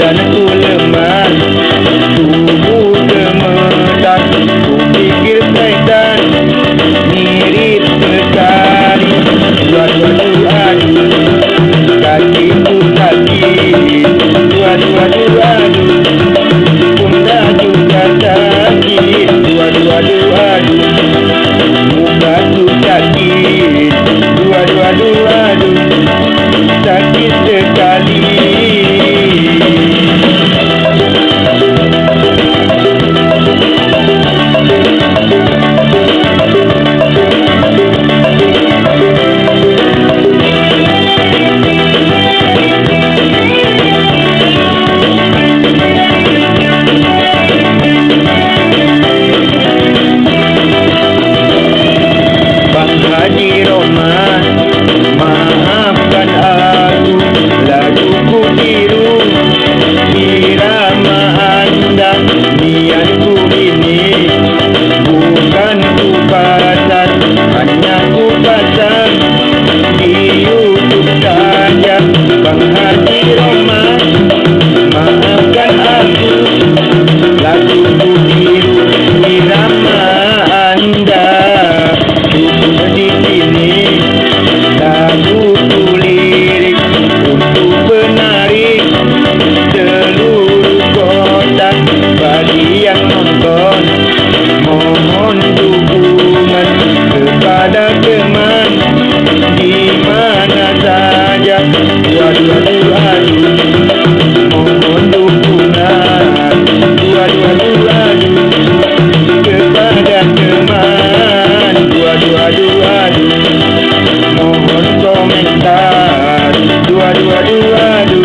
Bukan ku lemah, tubuh gemetar, ku pikir syaitan mirip sekali. Adu-adu-adu, kakiku sakit. Adu-adu-adu, pundak juga sakit. Adu-adu-adu, mukaku sakit. Adu-adu-adu, sakit sekali. Haji Roman, maafkan aku, laguku biru, irama anda, niatku ini, bukan ku pasang, hanya ku pasang di YouTube saja. Bang Haji Roman, maafkan aku, laguku biru, irama anda. Di sini laguku lirik untuk menarik seluruh kota. Bagi yang nonton, mohon dukungan kepada teman di mana saja. Adu-adu-adu, mohon dukungan. Adu-adu-adu kepada teman. Adu-adu-adu, mohon komentar. Adu-adu-adu,